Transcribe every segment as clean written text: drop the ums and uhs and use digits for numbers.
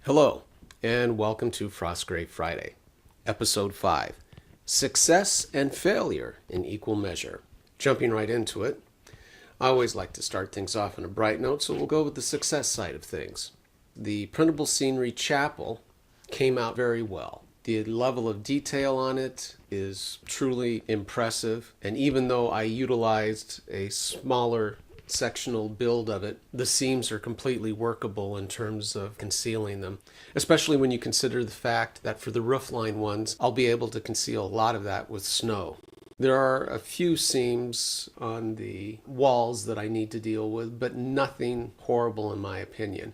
Hello, and welcome to Frostgrave Friday, Episode 5, Success and Failure in Equal Measure. Jumping right into it, I always like to start things off on a bright note, so we'll go with the success side of things. The Printable Scenery Chapel came out very well. The level of detail on it is truly impressive, and even though I utilized a smaller sectional build of it, the seams are completely workable in terms of concealing them, especially when you consider the fact that for the roofline ones, I'll be able to conceal a lot of that with snow. There are a few seams on the walls that I need to deal with, but nothing horrible in my opinion.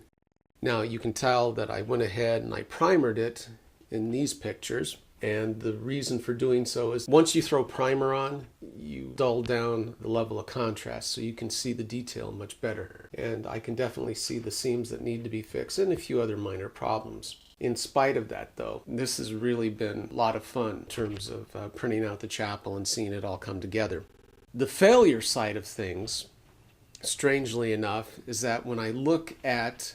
Now you can tell that I went ahead and I primered it in these pictures. And the reason for doing so is once you throw primer on, you dull down the level of contrast so you can see the detail much better. And I can definitely see the seams that need to be fixed and a few other minor problems. In spite of that, though, this has really been a lot of fun in terms of printing out the chapel and seeing it all come together. The failure side of things, strangely enough, is that when I look at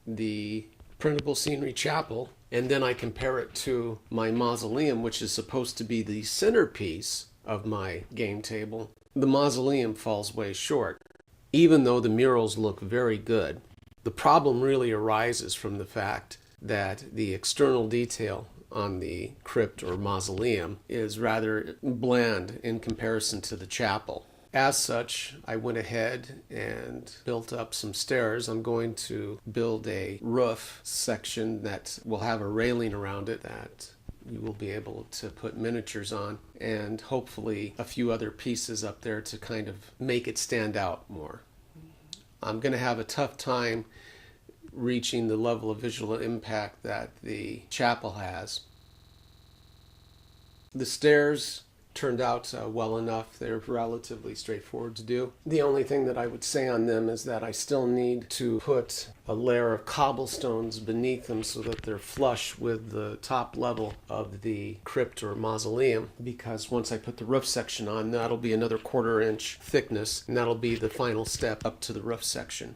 the Printable Scenery Chapel, and then I compare it to my mausoleum, which is supposed to be the centerpiece of my game table, the mausoleum falls way short. Even though the murals look very good, the problem really arises from the fact that the external detail on the crypt or mausoleum is rather bland in comparison to the chapel. As such, I went ahead and built up some stairs. I'm going to build a roof section that will have a railing around it that you will be able to put miniatures on, and hopefully a few other pieces up there to kind of make it stand out more. I'm going to have a tough time reaching the level of visual impact that the chapel has. The stairs turned out well enough. They're relatively straightforward to do. The only thing that I would say on them is that I still need to put a layer of cobblestones beneath them so that they're flush with the top level of the crypt or mausoleum, because once I put the roof section on, that'll be another 1/4 inch thickness, and that'll be the final step up to the roof section.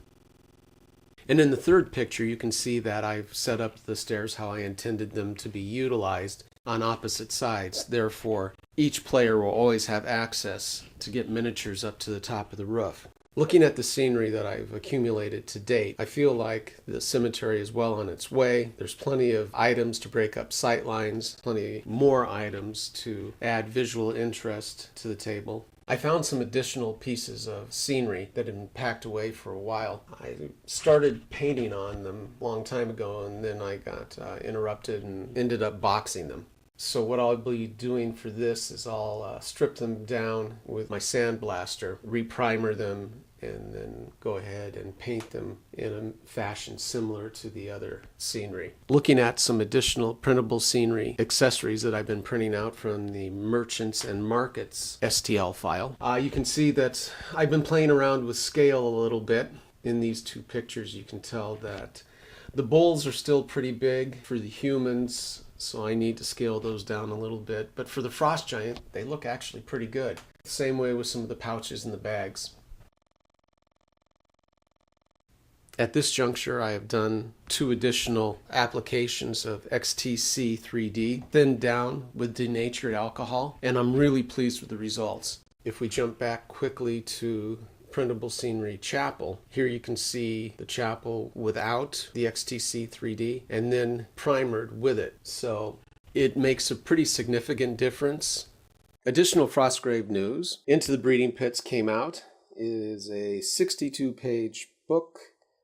And in the third picture, you can see that I've set up the stairs how I intended them to be utilized on opposite sides. Therefore, each player will always have access to get miniatures up to the top of the roof. Looking at the scenery that I've accumulated to date, I feel like the cemetery is well on its way. There's plenty of items to break up sight lines, plenty more items to add visual interest to the table. I found some additional pieces of scenery that had been packed away for a while. I started painting on them a long time ago, and then I got interrupted and ended up boxing them. So what I'll be doing for this is I'll strip them down with my sandblaster, reprimer them, and then go ahead and paint them in a fashion similar to the other scenery. Looking at some additional printable scenery accessories that I've been printing out from the Merchants and Markets STL file, you can see that I've been playing around with scale a little bit. In these two pictures, you can tell that the bowls are still pretty big for the humans, so I need to scale those down a little bit. But for the frost giant, they look actually pretty good. Same way with some of the pouches and the bags. At this juncture, I have done 2 additional applications of XTC 3D, thinned down with denatured alcohol, and I'm really pleased with the results. If we jump back quickly to Printable Scenery Chapel, here you can see the chapel without the XTC 3D and then primered with it. So it makes a pretty significant difference. Additional Frostgrave news: Into the Breeding Pits came out. It is a 62-page book.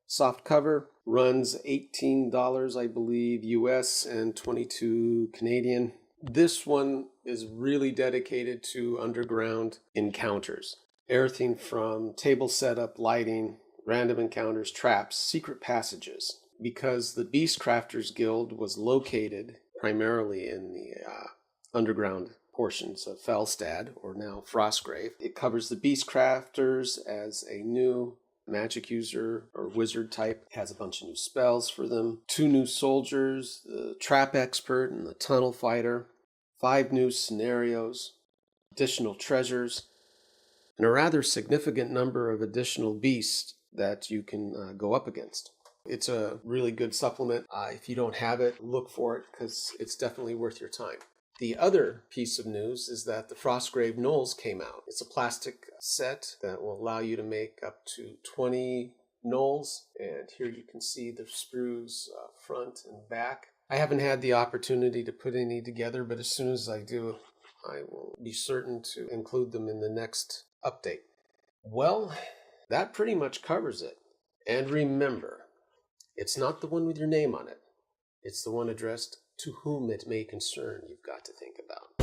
Soft cover, runs $18, I believe, US and $22 Canadian. This one is really dedicated to underground encounters. Everything from table setup, lighting, random encounters, traps, secret passages. Because the Beastcrafters Guild was located primarily in the underground portions of Felstad, or now Frostgrave, it covers the Beastcrafters as a new magic user or wizard type. It has a bunch of new spells for them, 2 new soldiers, the trap expert and the tunnel fighter, 5 new scenarios, additional treasures, and a rather significant number of additional beasts that you can go up against. It's a really good supplement. If you don't have it, look for it because it's definitely worth your time. The other piece of news is that the Frostgrave Knolls came out. It's a plastic set that will allow you to make up to 20 knolls. And here you can see the sprues front and back. I haven't had the opportunity to put any together, but as soon as I do, I will be certain to include them in the next update. Well, that pretty much covers it. And remember, it's not the one with your name on it. It's the one addressed to whom it may concern you've got to think about.